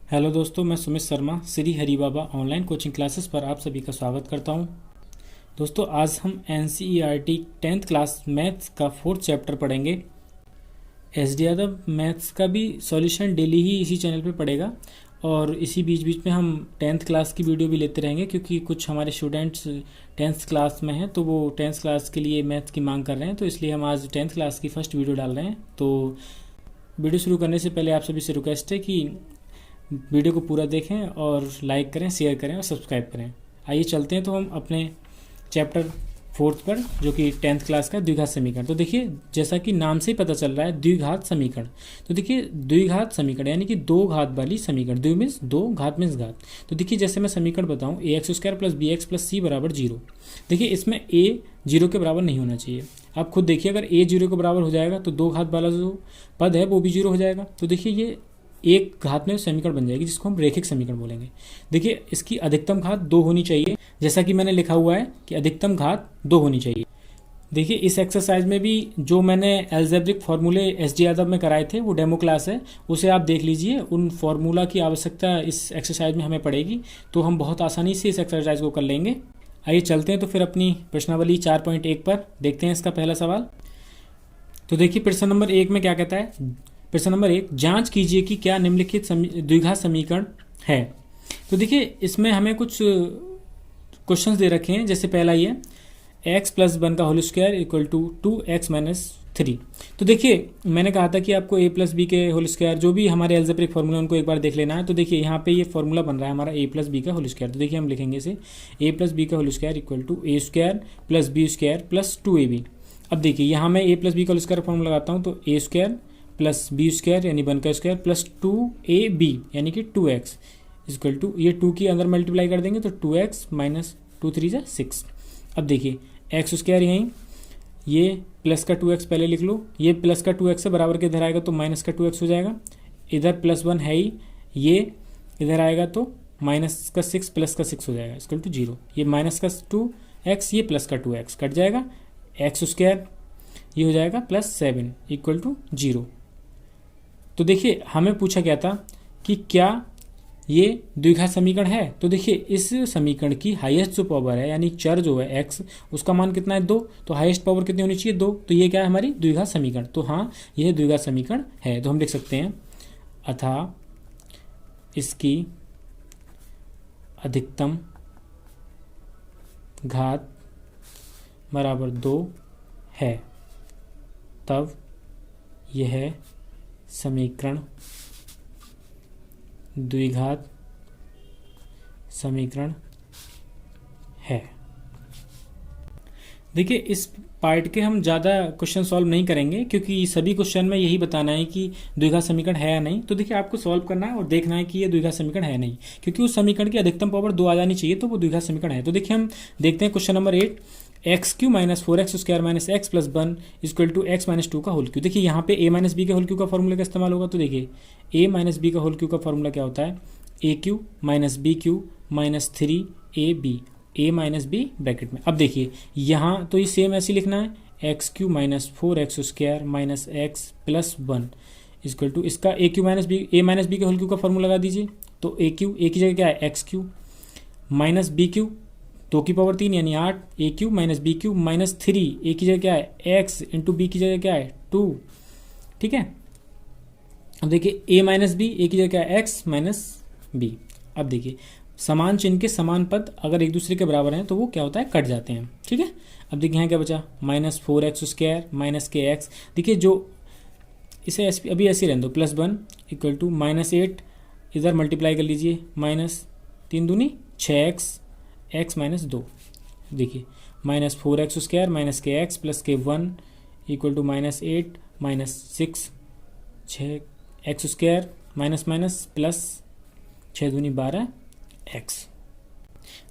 Hello दोस्तों, मैं सुमित शर्मा श्री हरि बाबा online coaching classes पर आप सभी का स्वागत करता हूं। दोस्तों, आज हम NCERT 10th क्लास मैथ्स का 4th चैप्टर पढ़ेंगे। SD यादव मैथ्स का भी सॉल्यूशन डेली ही इसी चैनल पे पड़ेगा और इसी बीच बीच में हम 10th क्लास की वीडियो भी लेते रहेंगे, क्योंकि कुछ हमारे स्टूडेंट्स 10th क्लास में हैं तो वो 10th क्लास के लिए मैथ्स की मांग कर रहे हैं, तो इसलिए हम आज 10th क्लास की फर्स्ट वीडियो डाल रहे हैं। तो वीडियो शुरू करने से पहले आप सभी से रिक्वेस्ट है कि वीडियो को पूरा देखें और लाइक करें, शेयर करें और सब्सक्राइब करें। आइए चलते हैं तो हम अपने चैप्टर 4th पर, जो कि 10th क्लास का द्विघात समीकरण। तो देखिए, जैसा कि नाम से ही पता चल रहा है द्विघात समीकरण। तो देखिए, द्विघात समीकरण यानी कि दो घात वाली समीकरण। द्वि मीन्स दो, घात मीन्स घात। तो देखिए, जैसे मैं समीकरण बताऊं, ax² + bx + c = 0। देखिए, इसमें a 0 के बराबर नहीं होना चाहिए। आप खुद देखिए, अगर a 0 के बराबर हो जाएगा तो दो घात वाला जो पद है वो भी 0 हो जाएगा। तो देखिए, ये एक घात में समीकरण बन जाएगी, जिसको हम रेखिक समीकरण बोलेंगे। देखिए, इसकी अधिकतम घात 2 होनी चाहिए, जैसा कि मैंने लिखा हुआ है कि अधिकतम घात 2 होनी चाहिए। देखिए, इस एक्सरसाइज में भी जो मैंने एल्जेब्रिक फार्मूले SD यादव में कराए थे वो डेमो क्लास है, उसे आप देख लीजिए। उन फार्मूला की आवश्यकता इस एक्सरसाइज में हमें पड़ेगी, तो हम बहुत आसानी से इस एक्सरसाइज को कर लेंगे। आइए चलते हैं तो फिर अपनी प्रश्नावली 4.1 पर देखते हैं इसका पहला सवाल। तो देखिए, प्रश्न नंबर 1 में क्या कहता है। प्रश्न नंबर 1, जांच कीजिए कि क्या निम्नलिखित द्विघात समीकरण है। तो देखिए, इसमें हमें कुछ क्वेश्चंस दे रखे हैं। जैसे पहला ये x + 1 का whole square equal to 2x - 3। तो देखिए, मैंने कहा था कि आपको a + b के होल स्क्वायर, जो भी हमारे एल्जेब्रिक फार्मूला उनको एक बार देख लेना है। तो देखिए, यहाँ पे ये फार्मूला बन रहा है हमारा a + b का होल स्क्वायर। तो देखिए, हम लिखेंगे इसे a + b का whole square equal to a² + b² + 2ab। अब देखिए, यहाँ मैं a + b का होल स्क्वायर फॉर्मूला लगाता हूँ, तो a² + b² यानी 1 का स्क्वायर + 2ab यानी कि 2x इक्वल टू, ये 2 की अंदर मल्टीप्लाई कर देंगे तो 2x - 2 3 = 6। अब देखिए, x² यहीं, ये प्लस का 2x पहले लिख लो, ये प्लस का 2x से बराबर के इधर आएगा तो माइनस का 2x हो जाएगा। इधर +1 है ही, ये इधर आएगा तो माइनस का 6 प्लस का 6 हो जाएगा इक्वल टू 0। ये माइनस का 2x, ये प्लस का 2x कट जाएगा, x² ये हो जाएगा +7 इक्वल टू 0। तो देखिए, हमें पूछा गया था कि क्या ये द्विघात समीकरण है। तो देखिए, इस समीकरण की हाईएस्ट जो पावर है, यानी चर जो है x, उसका मान कितना है 2। तो हाईएस्ट पावर कितनी होनी चाहिए 2। तो ये क्या है हमारी द्विघात समीकरण। तो हाँ, यह द्विघात समीकरण है। तो हम लिख सकते हैं अतः इसकी अधिकतम घात बराबर 2 है, तब यह समीकरण द्विघात समीकरण है। देखिए, इस पार्ट के हम ज़्यादा क्वेश्चन सॉल्व नहीं करेंगे, क्योंकि सभी क्वेश्चन में यही बताना है कि द्विघात समीकरण है या नहीं। तो देखिए, आपको सॉल्व करना है और देखना है कि ये द्विघात समीकरण है नहीं, क्योंकि उस समीकरण की अधिकतम पावर 2 आ जानी चाहिए, तो वो द्विघात समीकरण है। तो देखिए, हम देखते हैं question number 8, x³ - 4x² - x + 1 equal to x - 2 का होल क्यू। देखिए, यहाँ पे a - b के होल क्यू का फॉर्मूला का इस्तेमाल होगा। तो देखिए, a - b का होल क्यू का फॉर्मूला क्या होता है, a³ - b³ - 3ab, a - b bracket में। अब देखिए, यहाँ तो ये सेम ऐसे लिखना है, x³ - 4x² - x + 1 equal to, इसका a³ - b के होल क्यू का फॉर्मूला लगा दीजिए। तो a³ a की जगह क्या है x³ - b³ 2 की पावर 3 यानी 8, a³ - b³ - 3, a की जगह क्या है x इंटू b की जगह क्या है 2। ठीक है। अब देखिए, a - b, a की जगह क्या है x - b। अब देखिए, समान चिन्ह के समान पद अगर एक दूसरे के बराबर हैं तो वो क्या होता है, कट जाते हैं। ठीक है। अब देखिए, यहाँ क्या बचा, -4x² - kx। देखिए, जो इसे अभी ऐसे रहने दो, +1 इक्वल टू -8, इधर मल्टीप्लाई कर लीजिए, -3 दूनी 6x, x - 2। देखिए, -4x² - kx + k1 equal to -8 -6 6x² plus 6 दूनी 12 x।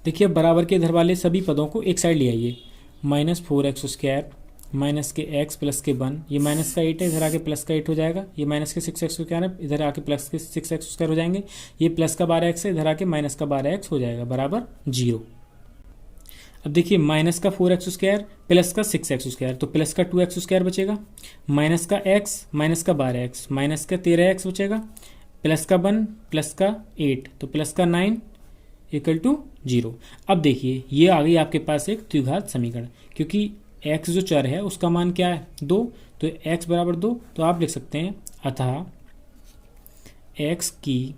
देखिए, अब बराबर के इधर वाले सभी पदों को एक साइड ले आइए, -4x² -kx + k1, ये माइनस का 8 है, इधर आके प्लस का 8 हो जाएगा। ये माइनस के 6x² है, इधर आके प्लस के 6x² हो जाएंगे। ये प्लस का 12x है, इधर आके माइनस का 12x हो जाएगा, बराबर 0। अब देखिए, माइनस का 4x² प्लस का 6x², तो प्लस का 2x² बचेगा, माइनस का x माइनस का 12x माइनस का 13x बचेगा, प्लस का 1 प्लस का 8 तो प्लस का 9 इक्वल टू 0। अब देखिए ये आ गई आपके पास एक द्विघात समीकरण, क्योंकि x जो चर है उसका मान क्या है 2, तो x बराबर 2, तो आप लिख सकते हैं अतः x की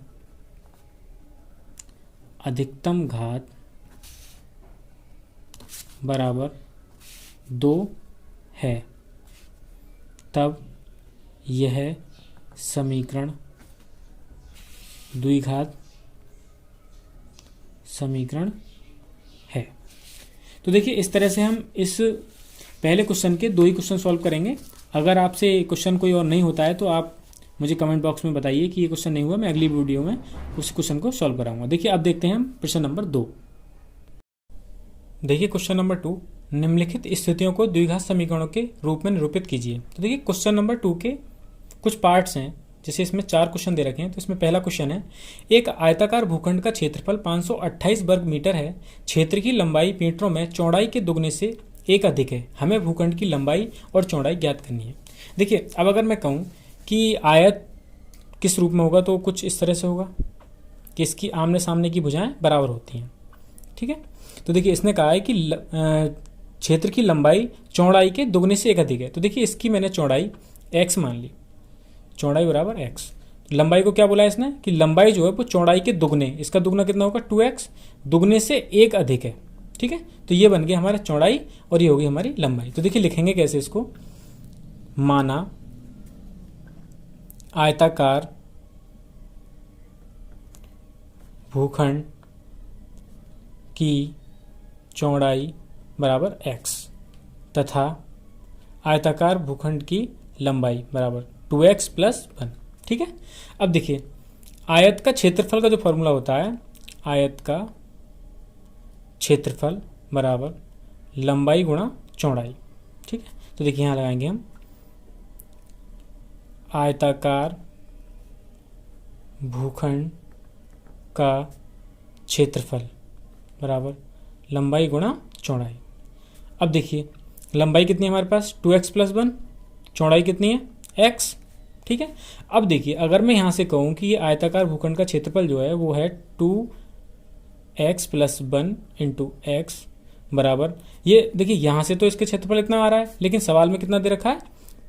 अधिकतम घात बराबर 2 है, तब यह समीकरण द्विघात समीकरण है। तो देखिए इस तरह से हम इस पहले क्वेश्चन के 2 ही क्वेश्चन सॉल्व करेंगे। अगर आपसे क्वेश्चन कोई और नहीं होता है तो आप मुझे कमेंट बॉक्स में बताइए कि ये क्वेश्चन नहीं हुआ, मैं अगली वीडियो में उस क्वेश्चन को सॉल्व कराऊंगा। देखिए अब देखते हैं हम प्रश्न नंबर 2। देखिए क्वेश्चन नंबर 2, निम्नलिखित स्थितियों को द्विघात समीकरणों के रूप में निरूपित कीजिए। तो देखिए क्वेश्चन नंबर 2 के कुछ पार्ट्स हैं, जैसे इसमें 4 क्वेश्चन दे रखे हैं। तो इसमें पहला क्वेश्चन है, एक आयताकार भूखंड का क्षेत्रफल 528 वर्ग मीटर है, क्षेत्र की लंबाई मीटरों में चौड़ाई के दुगने से 1 अधिक है, हमें भूखंड की लंबाई और चौड़ाई ज्ञात करनी है। देखिए अब अगर मैं कहूँ कि आयत किस रूप में होगा तो कुछ इस तरह से होगा कि इसकी आमने सामने की भुजाएं बराबर होती हैं, ठीक है। तो देखिए इसने कहा है कि क्षेत्र की लंबाई चौड़ाई के दुगने से 1 अधिक है। तो देखिए इसकी मैंने चौड़ाई x मान ली, चौड़ाई बराबर x। लंबाई को क्या बोला है इसने कि लंबाई जो है वो चौड़ाई के दुगने, इसका दुगना कितना होगा 2x, दुगने से 1 अधिक है, ठीक है। तो ये बन गया हमारा चौड़ाई और ये होगी हमारी लंबाई। तो देखिए लिखेंगे कैसे इसको, माना आयताकार भूखंड की चौड़ाई बराबर x तथा आयताकार भूखंड की लंबाई बराबर 2x + 1, ठीक है। अब देखिए आयत का क्षेत्रफल का जो फॉर्मूला होता है, आयत का क्षेत्रफल बराबर लंबाई गुणा चौड़ाई, ठीक है। तो देखिए यहाँ लगाएंगे हम आयताकार भूखंड का क्षेत्रफल बराबर लंबाई गुणा चौड़ाई। अब देखिए लंबाई कितनी है हमारे पास 2x + 1, चौड़ाई कितनी है x, ठीक है। अब देखिए अगर मैं यहाँ से कहूँ कि ये आयताकार भूखंड का क्षेत्रफल जो है वो है 2x + 1 × x बराबर, ये देखिए यहाँ से तो इसके क्षेत्रफल इतना आ रहा है, लेकिन सवाल में कितना दे रखा है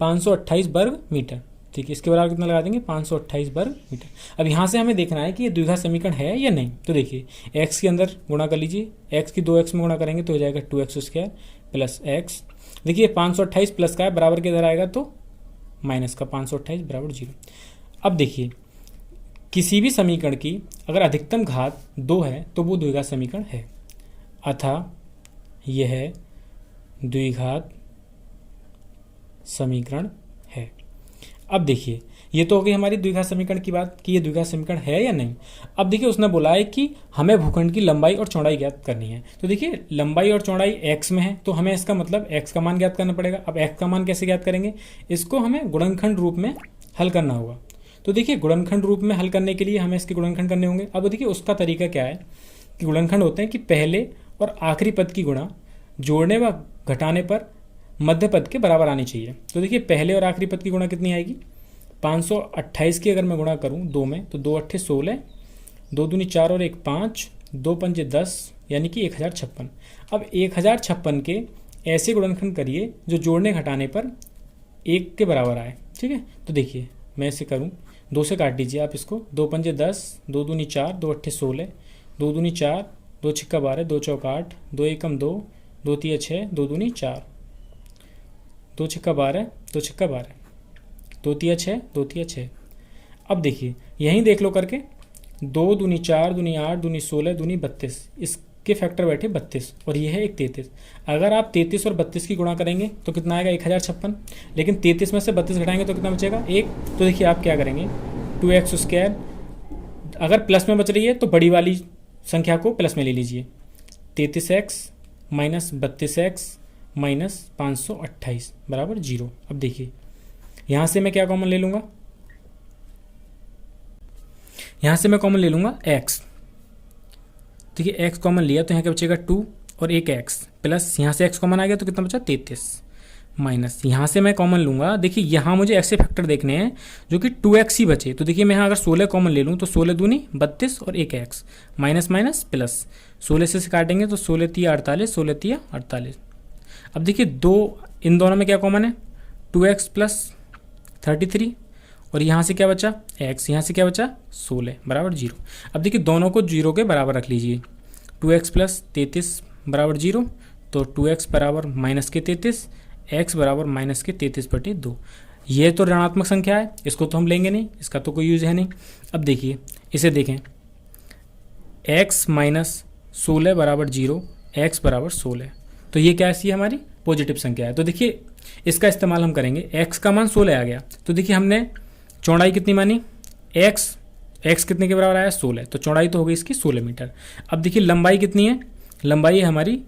528 वर्ग मीटर, ठीक है। इसके बराबर कितना लगा देंगे 528 वर्ग मीटर। अब यहाँ से हमें देखना है कि ये द्विघात समीकरण है या नहीं। तो देखिए x के अंदर गुणा कर लीजिए, x की 2x में गुणा करेंगे तो हो जाएगा 2x² + x। देखिए 528 प्लस का है, बराबर के इधर आएगा तो माइनस का 528 बराबर 0। अब देखिए किसी भी समीकरण की अगर अधिकतम घात 2 है तो वो द्विघात समीकरण है, अतः यह द्विघात समीकरण है। अब देखिए ये तो हो गई हमारी द्विघात समीकरण की बात कि ये द्विघात समीकरण है या नहीं। अब देखिए उसने बोला है कि हमें भूखंड की लंबाई और चौड़ाई ज्ञात करनी है। तो देखिए लंबाई और चौड़ाई x में है तो हमें इसका मतलब x का मान ज्ञात करना पड़ेगा। अब x का मान कैसे ज्ञात करेंगे, इसको हमें गुणनखंड रूप में हल करना होगा। तो देखिए गुणनखंड रूप में हल करने के लिए हमें इसके गुणनखंड करने होंगे। अब देखिए उसका तरीका क्या है कि गुणनखंड होते हैं कि पहले और आखिरी पद की गुणा जोड़ने व घटाने पर मध्य पद के बराबर आनी चाहिए। तो देखिए पहले और आखिरी पद की गुणा कितनी आएगी, 528 की अगर मैं गुणा करूं 2 में तो 2 8 16, 2 दूनी 4 और 1 5, 2 पंजे 10 यानी कि 1056। अब 1056 के ऐसे गुणनखंड करिए जो जोड़ने घटाने पर 1 के बराबर आए, ठीक है। तो देखिए मैं इसे करूं, 2 से काट दीजिए आप इसको, 2 पंजे 10, 2 दूनी 4, 2 8 16, 2 दूनी 4, 2 छिक्का 12, 2 चौका 8, 2 एकम 2, 2 तिया 6, 2 दूनी 4, 2 छिक्का 12, 2 छिक्का 12, 2 तिया 6, 2 तिया 6। अब देखिए यहीं देख लो करके, 2 दूनी 4 दूनी 8 दूनी 16 दूनी 32, इसके फैक्टर बैठे 32 और ये है एक 33। अगर आप 33 और 32 की गुणा करेंगे तो कितना आएगा 1056, लेकिन 33 में से 32 घटाएंगे तो कितना बचेगा 1। तो देखिए आप क्या करेंगे 2x², अगर प्लस में बच रही है तो बड़ी वाली संख्या को प्लस में ले लीजिए, 33x माइनस 32x माइनस 528 बराबर 0। अब देखिए यहाँ से मैं क्या कॉमन ले लूँगा, यहाँ से मैं कॉमन ले लूँगा x। देखिए x कॉमन लिया तो यहाँ क्या बचेगा 2 और एक x प्लस यहाँ से x कॉमन आ गया तो कितना बचा 33 माइनस, यहाँ से मैं कॉमन लूँगा। देखिए यहाँ मुझे ऐसे फैक्टर देखने हैं जो कि 2x ही बचे। तो देखिए मैं यहाँ अगर 16 कॉमन ले लूँ तो 16 दूनी 32 और एक x, माइनस माइनस प्लस, 16 से काटेंगे तो 16 तिया 48, 16 तिया 48। अब देखिए इन दोनों में क्या कॉमन है, 2x प्लस 33, और यहाँ से क्या बचा x, यहाँ से क्या बचा 16 बराबर 0। अब देखिए दोनों को 0 के बराबर रख लीजिए। 2x प्लस 33 बराबर 0, तो 2x बराबर माइनस के 33, x बराबर माइनस के 33/2। ये तो ऋणात्मक संख्या है, इसको तो हम लेंगे नहीं, इसका तो कोई यूज़ है नहीं। अब देखिए इसे देखें, x माइनस 16 बराबर 0, x बराबर 16, तो ये क्या ऐसी हमारी पॉजिटिव संख्या है। तो देखिए इसका इस्तेमाल हम करेंगे। x का मान 16 आ गया, तो देखिए हमने चौड़ाई कितनी मानी, x कितने के बराबर आया 16, तो चौड़ाई तो हो गई इसकी 16 मीटर। अब देखिए लंबाई कितनी है, लंबाई है हमारी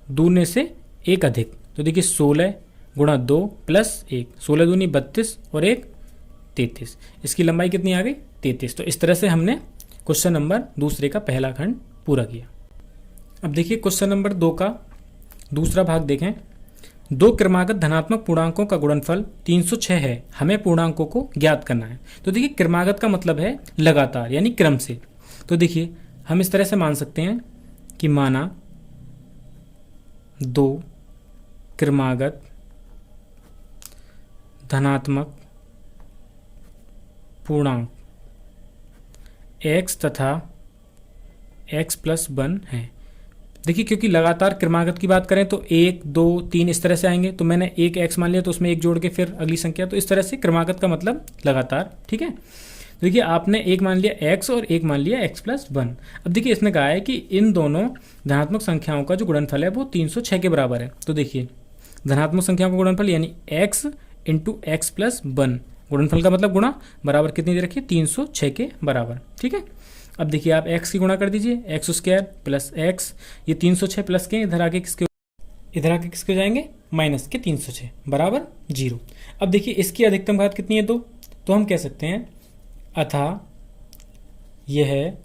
दूनी से एक अधिक, तो देखिए 16 गुणा 2 प्लस 1, 16 दूनी 32 और 1 33, इसकी लंबाई कितनी आ गई 33। तो इस तरह से हमने क्वेश्चन नंबर दूसरे का पहला खंड पूरा किया। अब देखिए क्वेश्चन नंबर 2 का दूसरा भाग देखें। दो क्रमागत धनात्मक पूर्णांकों का गुणनफल 306 है, हमें पूर्णांकों को ज्ञात करना है। तो देखिए क्रमागत का मतलब है लगातार यानी क्रम से। तो देखिए हम इस तरह से मान सकते हैं कि माना दो क्रमागत धनात्मक पूर्णांक x तथा x प्लस 1 है। देखिए क्योंकि लगातार क्रमागत की बात करें तो 1 2 3 इस तरह से आएंगे, तो मैंने एक x मान लिया तो उसमें एक जोड़ के फिर अगली संख्या, तो इस तरह से क्रमागत का मतलब लगातार। ठीक है, देखिए आपने एक मान लिया x और एक मान लिया x प्लस 1। अब देखिए इसने कहा है कि इन दोनों धनात्मक संख्याओं का जो गुणनफल है वो 306 के बराबर है। तो देखिए धनात्मक संख्याओं का गुणनफल यानी x इंटू एक्स प्लस 1, गुणनफल का मतलब गुणा, बराबर कितनी दे रखी है 306 के बराबर। ठीक है, अब देखिए आप x की गुणा कर दीजिए, एक्स स्क्वायर प्लस x, ये 306 प्लस के इधर आके किसके जाएंगे माइनस के 306 बराबर 0। अब देखिए इसकी अधिकतम घात कितनी है 2, तो हम कह सकते हैं अतः यह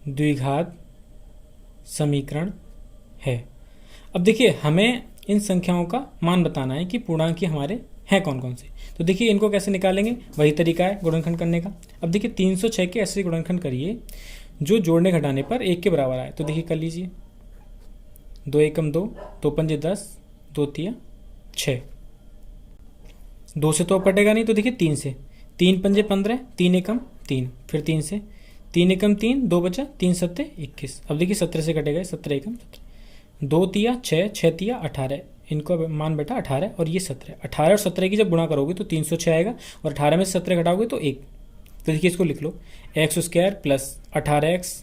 द्विघात समीकरण है। अब देखिए हमें इन संख्याओं का मान बताना है कि पूर्णांक हमारे हैं कौन कौन से। तो देखिए इनको कैसे निकालेंगे, वही तरीका है गुणनखंड करने का। अब देखिए 306 के ऐसे गुणनखंड करिए जो जोड़ने घटाने पर 1 के बराबर आए। तो देखिए कर लीजिए, 2 एकम 2, 2 पंजे 10, 2 तिया 6, 2 से तो अब कटेगा नहीं, तो देखिए 3 से, 3 पंजे 15, 3 एकम 3, फिर 3 से, 3 एकम 3, 2 बचा, 3 सत्ते 21। अब देखिए 17 से कटेगा, 17 एकम 17, 2 तिया 6, 6 तिया 18, इनको मान बैठा 18 और ये 17, 18 और 17 की जब गुणा करोगे तो 306 आएगा, और 18 में से 17 घटाओगे तो 1। तो देखिए इसको लिख लो, x square plus 18x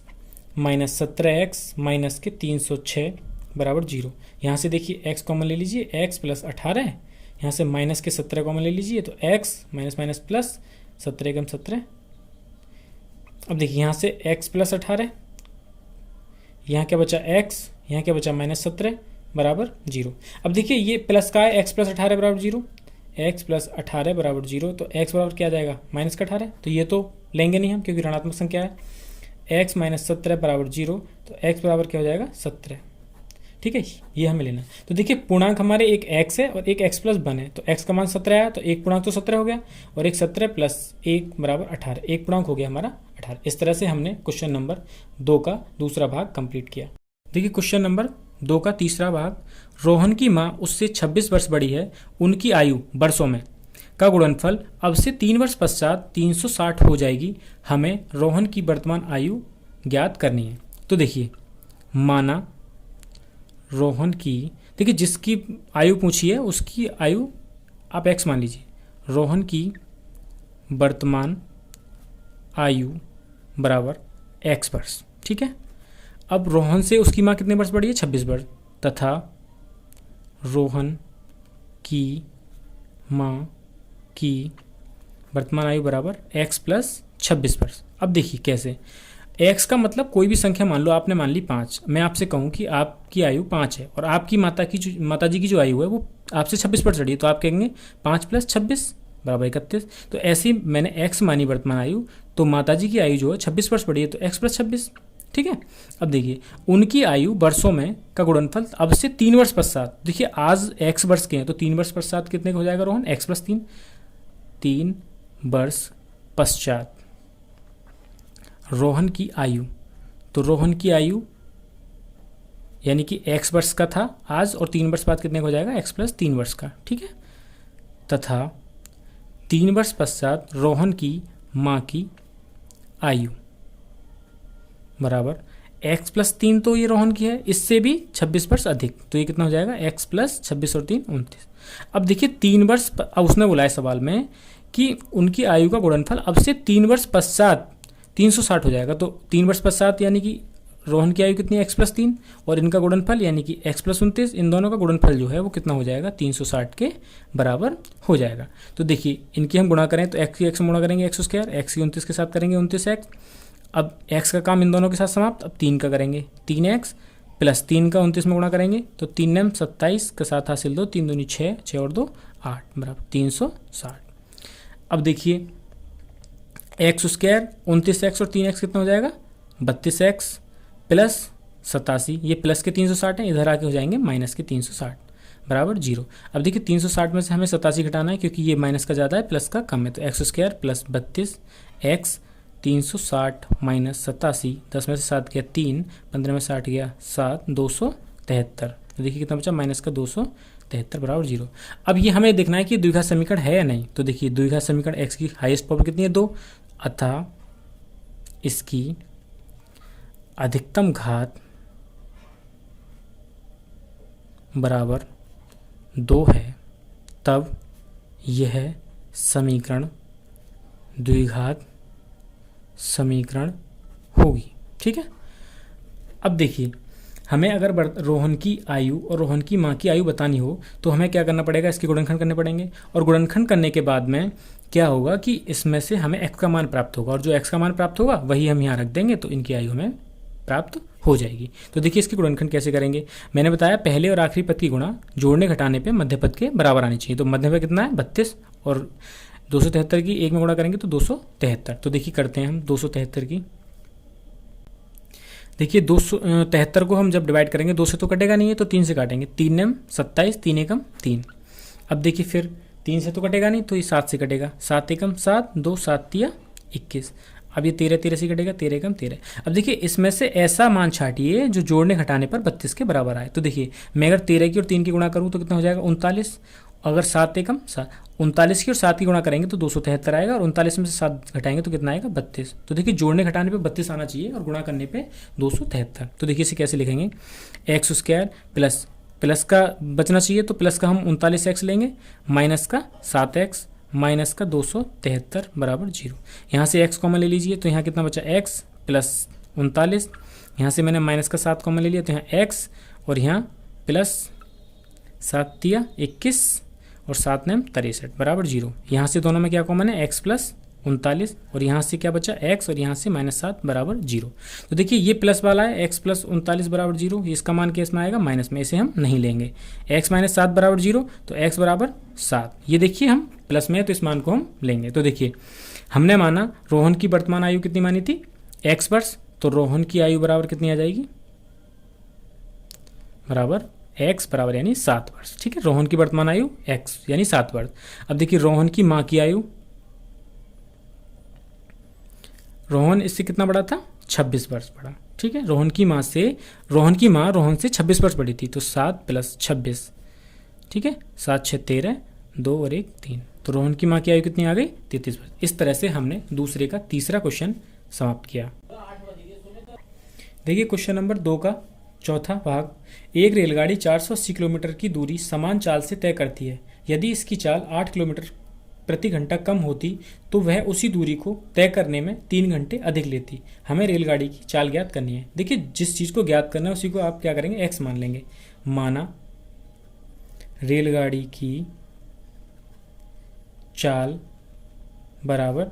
minus 17x minus के 306 बराबर 0। यहाँ से देखिए x कॉमन ले लीजिए, x प्लस 18, यहाँ से माइनस के 17 कॉमन ले लीजिए, तो x माइनस माइनस प्लस 17 एकम 17। अब देखिए यहाँ से x प्लस 18, यहाँ क्या बचा x, यहाँ क्या बचा माइनस 17 बराबर 0। अब देखिए ये प्लस का है, x प्लस 18 बराबर 0, x प्लस 18 बराबर 0, तो x बराबर क्या आ जाएगा माइनस का 18, तो ये तो लेंगे नहीं हम क्योंकि ऋणात्मक संख्या है। x माइनस 17 बराबर 0, तो x बराबर क्या हो जाएगा 17। ठीक है, ये हमें लेना है। तो देखिए पूर्णांक हमारे एक x है और एक x प्लस 1 है, तो x का मान 17 आया, तो एक पूर्णांक तो 17 हो गया, और एक 17 प्लस 1 बराबर 18, एक पूर्णांक हो गया हमारा 18। इस तरह से हमने क्वेश्चन नंबर 2 का दूसरा भाग कंप्लीट किया। देखिए क्वेश्चन नंबर 2 का तीसरा भाग, रोहन की माँ उससे 26 वर्ष बड़ी है, उनकी आयु वर्षों में का गुणनफल अब से 3 वर्ष पश्चात 360 हो जाएगी, हमें रोहन की वर्तमान आयु ज्ञात करनी है। तो देखिए माना रोहन की, देखिए जिसकी आयु पूछी है उसकी आयु आप x मान लीजिए, रोहन की वर्तमान आयु बराबर x वर्ष। ठीक है, अब रोहन से उसकी माँ कितने वर्ष बड़ी है 26 वर्ष, तथा रोहन की माँ की वर्तमान आयु बराबर x प्लस 26 वर्ष। अब देखिए कैसे, x का मतलब कोई भी संख्या मान लो, आपने मान ली 5, मैं आपसे कहूँ कि आपकी आयु 5 है और आपकी माताजी की जो आयु है वो आपसे 26 वर्ष बड़ी है, तो आप कहेंगे 5 प्लस 26 बराबर 31। तो ऐसे ही मैंने x मानी वर्तमान आयु, तो माताजी की आयु जो है 26 वर्ष बड़ी है, तो x प्लस 26। ठीक है। अब देखिए उनकी आयु वर्षों में का गुणनफल अब से 3 वर्ष पश्चात, देखिए आज x वर्ष के हैं तो 3 वर्ष पश्चात कितने का हो जाएगा रोहन, x + 3, 3 वर्ष पश्चात रोहन की आयु, तो रोहन की आयु यानी कि x वर्ष का था आज और 3 वर्ष बाद कितने का हो जाएगा x + 3 वर्ष का, ठीक है। तथा 3 वर्ष पश्चात रोहन की माँ की आयु बराबर x + 3, तो ये रोहन की है, इससे भी 26 वर्ष अधिक, तो ये कितना हो जाएगा x + 26 और 3 29। अब देखिए 3 वर्ष, अब उसने बोला है सवाल में कि उनकी आयु का गुणनफल अब से 3 वर्ष पश्चात 360 हो जाएगा, तो 3 वर्ष पश्चात यानी कि रोहन की आयु कितनी है x + 3 और इनका गुणनफल यानी कि x + 29, इन दोनों का गुणनफल जो है वो कितना हो जाएगा 360 के बराबर हो जाएगा। तो देखिए इनकी हम गुणा करें तो x की x में गुणा करेंगे x², x की 29 के साथ करेंगे 29x, अब x का काम इन दोनों के साथ समाप्त, अब 3 का करेंगे 3x + 3 का 29 में गुणा करेंगे तो 3m 27 के साथ हासिल 2, 3 दूनी 6, 6 और 2 8 बराबर 360। अब देखिए x², 29x और 3x कितना हो जाएगा 32x + 87, ये प्लस के 360 है, इधर आके हो जाएंगे माइनस के 360 बराबर 0। अब देखिए 360 में से हमें 87 घटाना है क्योंकि ये माइनस का ज़्यादा है प्लस का कम है, तो x² + 32x 360 - 87, 10 में से 7 गया 3, 15 में 60 गया 7, 273, तो देखिए कितना बचा माइनस का 273 बराबर 0। अब ये हमें देखना है कि द्विघात समीकरण है या नहीं, तो देखिए द्विघात समीकरण x की हाईएस्ट पावर कितनी है 2, अतः इसकी अधिकतम घात बराबर 2 है, तब यह समीकरण द्विघात समीकरण होगी, ठीक है। अब देखिए हमें अगर रोहन की आयु और रोहन की माँ की आयु बतानी हो तो हमें क्या करना पड़ेगा, इसके गुणनखंड करने पड़ेंगे, और गुणनखंड करने के बाद में क्या होगा कि इसमें से हमें x का मान प्राप्त होगा और जो x का मान प्राप्त होगा वही हम यहाँ रख देंगे, तो इनकी आयु हमें प्राप्त हो जाएगी। तो देखिए इसकी गुणनखंड कैसे करेंगे, मैंने बताया पहले और आखिरी पद की गुणा जोड़ने घटाने पे मध्य पद के बराबर आनी चाहिए, तो मध्य पद कितना है 32 और 273 की एक में गुणा करेंगे तो 273, तो देखिए करते हैं हम 273 की, देखिए 273 को हम जब डिवाइड करेंगे 2 से तो कटेगा नहीं है तो 3 से काटेंगे, 3m 27, 3 एकम 3, अब देखिए फिर 3 से तो कटेगा नहीं तो ये 7 से कटेगा, 7 एकम 7, 2 7 तिया 21, अब ये 13 13 से कटेगा, 13 एकम 13। अब देखिए इसमें से ऐसा मान छाटिए जो जोड़ने घटाने पर 32 के बराबर आए, तो देखिए मैं अगर 13 की और 3 की गुणा करूँ तो कितना हो जाएगा 39, अगर 7 एकम 7, 39 की और 7 की गुणा करेंगे तो 273 आएगा और 39 में से 7 घटाएंगे तो कितना आएगा 32, तो देखिए जोड़ने घटाने पे 32 आना चाहिए और गुणा करने पे 273, तो देखिए इसे कैसे लिखेंगे x² प्लस का बचना चाहिए तो प्लस का हम 39x लेंगे, माइनस का 7x माइनस का 273 बराबर 0, यहाँ से x कॉमन ले लीजिए तो यहाँ कितना बचा x + 39, यहाँ से मैंने माइनस का 7 कॉमन ले लिया तो यहाँ x और यहाँ प्लस 7 तिया 21 और 7 9 63 बराबर 0, यहाँ से दोनों में क्या कॉमन है x + 39 और यहाँ से क्या बचा x और यहाँ से -7 बराबर 0, तो देखिए ये प्लस वाला है x + 39 बराबर 0, इसका मान केस में आएगा माइनस में, इसे हम नहीं लेंगे, x - 7 बराबर 0 तो x बराबर 7, ये देखिए हम प्लस में है तो इस मान को हम लेंगे। तो देखिए हमने माना रोहन की वर्तमान आयु कितनी मानी थी x वर्ष, तो रोहन की आयु बराबर कितनी आ जाएगी बराबर x बराबर यानी 7 वर्ष, ठीक है, रोहन की वर्तमान आयु x यानी 7 वर्ष। अब देखिए रोहन की माँ की आयु, रोहन इससे कितना बड़ा था 26 वर्ष बड़ा, ठीक है, रोहन की माँ रोहन से 26 वर्ष बड़ी थी तो 7 + 26, ठीक है, 7 6 13, 2 और 1 3, तो रोहन की माँ की आयु कितनी आ गई 33 वर्ष। इस तरह से हमने दूसरे का तीसरा क्वेश्चन समाप्त किया। देखिए क्वेश्चन नंबर 2 का चौथा भाग, एक रेलगाड़ी 480 किलोमीटर की दूरी समान चाल से तय करती है, यदि इसकी चाल 8 किलोमीटर प्रति घंटा कम होती तो वह उसी दूरी को तय करने में 3 घंटे अधिक लेती, हमें रेलगाड़ी की चाल ज्ञात करनी है। देखिए जिस चीज़ को ज्ञात करना है उसी को आप क्या करेंगे x मान लेंगे, माना रेलगाड़ी की चाल बराबर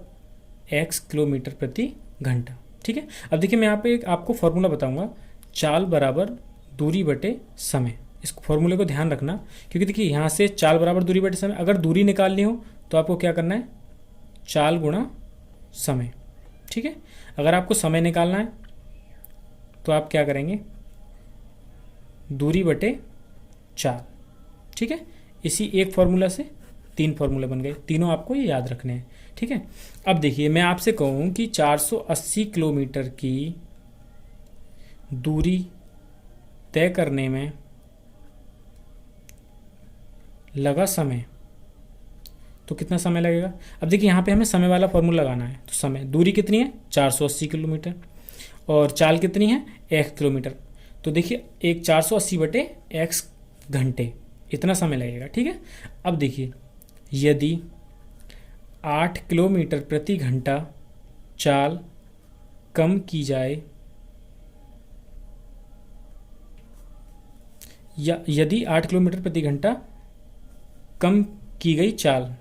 x किलोमीटर प्रति घंटा, ठीक है। अब देखिए मैं यहाँ पे एक आपको फॉर्मूला बताऊंगा, चाल बराबर दूरी बटे समय, इस फॉर्मूले को ध्यान रखना क्योंकि देखिए यहाँ से चाल बराबर दूरी बटे समय, अगर दूरी निकालनी हो तो आपको क्या करना है चाल गुणा समय, ठीक है। अगर आपको समय निकालना है तो आप क्या करेंगे, दूरी बटे 4। ठीक है, इसी एक फॉर्मूला से 3 फॉर्मूले बन गए, तीनों आपको ये याद रखने हैं। ठीक है, अब देखिए मैं आपसे कहूँ कि 480 किलोमीटर की दूरी तय करने में लगा समय, तो कितना समय लगेगा। अब देखिए यहाँ पे हमें समय वाला फॉर्मूला लगाना है, तो समय, दूरी कितनी है 480 किलोमीटर और चाल कितनी है 1 किलोमीटर, तो देखिए एक 480 बटे x घंटे, इतना समय लगेगा। ठीक है, अब देखिए यदि 8 किलोमीटर प्रति घंटा चाल कम की जाए, या यदि 8 किलोमीटर प्रति घंटा कम की गई चाल,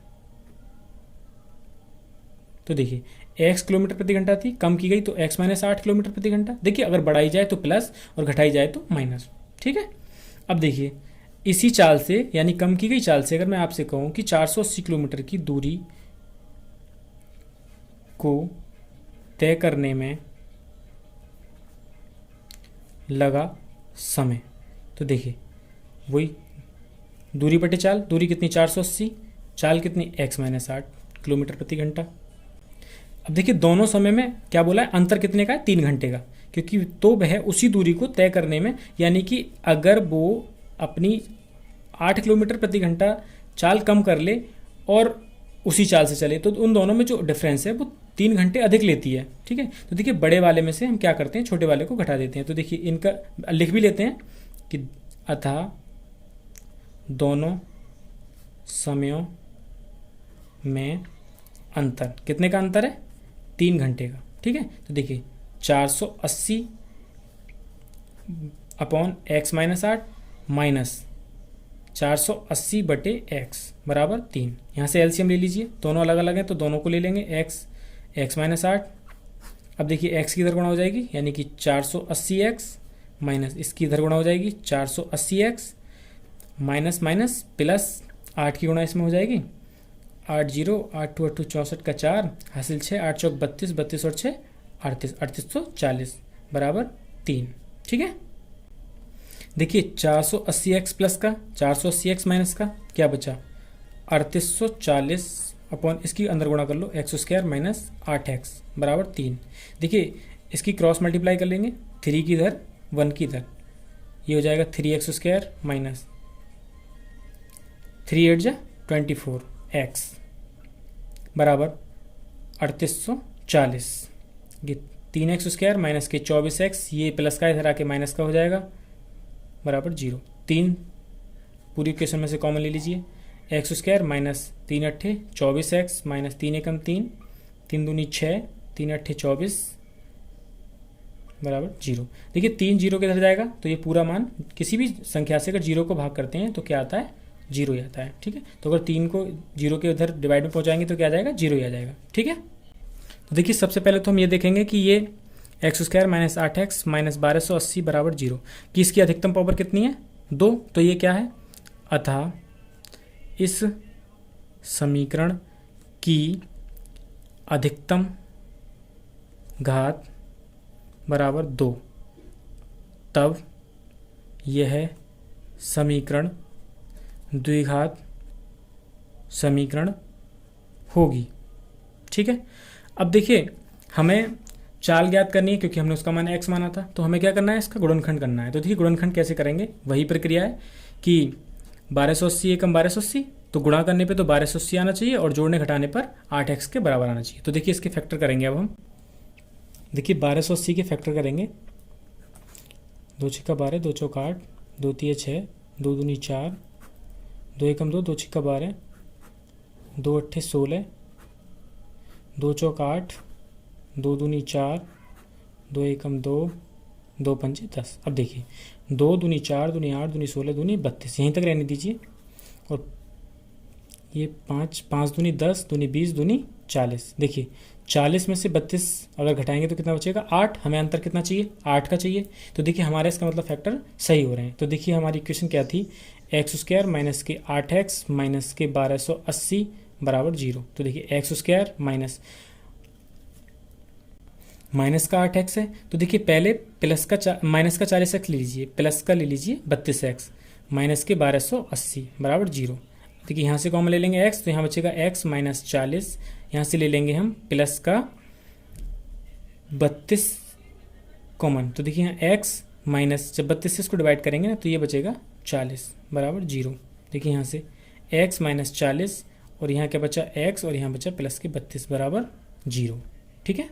तो देखिए x किलोमीटर प्रति घंटा थी, कम की गई तो x माइनस 8 किलोमीटर प्रति घंटा। देखिए अगर बढ़ाई जाए तो प्लस और घटाई जाए तो माइनस। ठीक है, अब देखिए इसी चाल से, यानी कम की गई चाल से, अगर मैं आपसे कहूँ कि 480 किलोमीटर की दूरी को तय करने में लगा समय, तो देखिए वही दूरी बटे चाल, दूरी कितनी 480, चाल कितनी x माइनस 8 किलोमीटर प्रति घंटा। अब देखिए दोनों समय में क्या बोला है, अंतर कितने का है 3 घंटे का, क्योंकि तो वह उसी दूरी को तय करने में, यानी कि अगर वो अपनी 8 किलोमीटर प्रति घंटा चाल कम कर ले और उसी चाल से चले, तो उन दोनों में जो डिफरेंस है वो 3 घंटे अधिक लेती है। ठीक है, तो देखिए बड़े वाले में से हम क्या करते हैं, छोटे वाले को घटा देते हैं। तो देखिए इनका लिख भी लेते हैं कि अतः दोनों समयों में अंतर, कितने का अंतर है 3 घंटे का। ठीक है, तो देखिए 480 अपॉन x माइनस 8 माइनस 480 बटे x बराबर 3। यहाँ से एलसीएम ले लीजिए, दोनों अलग अलग हैं तो दोनों को ले लेंगे, x माइनस 8। अब देखिए x की इधर गुणा हो जाएगी, यानी कि 480x माइनस इसकी इधर गुणा हो जाएगी 480x माइनस माइनस प्लस 8 की गुणा इसमें हो जाएगी, 8 0 8 2 8 2 64 का 4 हासिल 6, 8 चौक 32, 32 और 6 38, 3840 बराबर 3। ठीक है, देखिए 480x प्लस का 480x माइनस का क्या बचा 3840 अपॉन इसकी अंदर गुणा कर लो एक्स स्क्वायर माइनस 8x बराबर 3। देखिए इसकी क्रॉस मल्टीप्लाई कर लेंगे, 3 की इधर 1 की इधर, ये हो जाएगा 3x स्क्वायर माइनस 3 8 जा 24x बराबर 3840। ये 3x स्क्वायर माइनस के 24x, ये प्लस का इधर आके माइनस का हो जाएगा बराबर 0। 3 पूरी इक्वेशन में से कॉमन ले लीजिए, x square minus 3 अट्ठे 24x minus 3 एकम 3, 3 दूनी 6, 3 अट्ठे 24 बराबर 0। देखिए 3 0 के इधर जाएगा तो ये पूरा मान किसी भी संख्या से अगर 0 को भाग करते हैं तो क्या आता है 0 ही आता है। ठीक है, तो अगर 3 को 0 के उधर डिवाइड में पहुंचाएंगे तो क्या आ जाएगा 0 ही आ जाएगा। ठीक है, तो देखिए सबसे पहले तो हम ये देखेंगे कि ये x square minus 8x minus 1280 बराबर 0 कि इसकी अधिकतम पावर कितनी है 2, तो ये क्या है, अतः इस समीकरण की अधिकतम घात बराबर 2, तब यह समीकरण द्विघात समीकरण होगी। ठीक है, अब देखिए हमें चाल ज्ञात करनी है क्योंकि हमने उसका मान x माना था, तो हमें क्या करना है इसका गुणनखंड करना है। तो देखिए गुणनखंड कैसे करेंगे, वही प्रक्रिया है कि 1280 एकम 1280, तो गुणा करने पे तो 1280 आना चाहिए और जोड़ने घटाने पर 8x के बराबर आना चाहिए। तो देखिए इसके फैक्टर करेंगे अब हम, देखिए 1280 के फैक्टर करेंगे, 2 छिक्का 12, 2 चौक 8, 2 तिये 6, 2 दूनी 4, 2 एकम 2, 2 छिक्का 12, 2 अट्ठे 16, 2 चौक 8, 2 दूनी 4, 2 एकम 2, 2 पंचे 10। अब देखिए 2 दूनी 4 दूनी 8 दूनी 16 दूनी 32, यहीं तक रहने दीजिए। और ये 5 5 दूनी 10 दूनी 20 दूनी 40। देखिए 40 में से 32 अगर घटाएंगे तो कितना बचेगा 8, हमें अंतर कितना चाहिए 8 का चाहिए। तो देखिए हमारे इसका मतलब फैक्टर सही हो रहे हैं। तो देखिए हमारी इक्वेशन क्या थी, एक्स स्क्वायर माइनस के 8x माइनस के 1280 बराबर 0। तो देखिए एक्स स्क्वायर माइनस माइनस का 8x है। तो देखिए पहले माइनस का 40x ले लीजिए, प्लस का ले लीजिए 32x, माइनस के 1280 बराबर 0। देखिए यहाँ से कॉमन ले लेंगे x, तो यहाँ बचेगा x माइनस 40, यहाँ से ले लेंगे हम प्लस का 32 कॉमन। तो देखिए यहाँ x माइनस, जब 32 से इसको डिवाइड करेंगे ना तो ये बचेगा 40 बराबर 0। देखिए यहाँ से x माइनस 40 और यहाँ क्या बचा x और यहाँ बचा प्लस के 32 बराबर 0। ठीक है,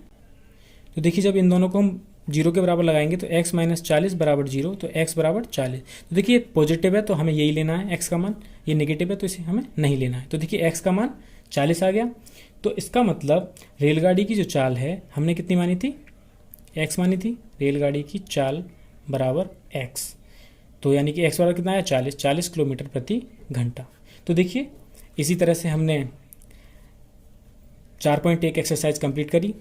तो देखिए जब इन दोनों को हम 0 के बराबर लगाएंगे तो x माइनस 40 बराबर 0, तो x बराबर 40। तो देखिए पॉजिटिव है तो हमें यही लेना है x का मान, ये नेगेटिव है तो इसे हमें नहीं लेना है। तो देखिए x का मान 40 आ गया। तो इसका मतलब रेलगाड़ी की जो चाल है हमने कितनी मानी थी, x मानी थी, रेलगाड़ी की चाल बराबर x। तो यानी कि x बराबर कितना है 40 किलोमीटर प्रति घंटा। तो देखिए इसी तरह से हमने 4.1 एक्सरसाइज कंप्लीट करी।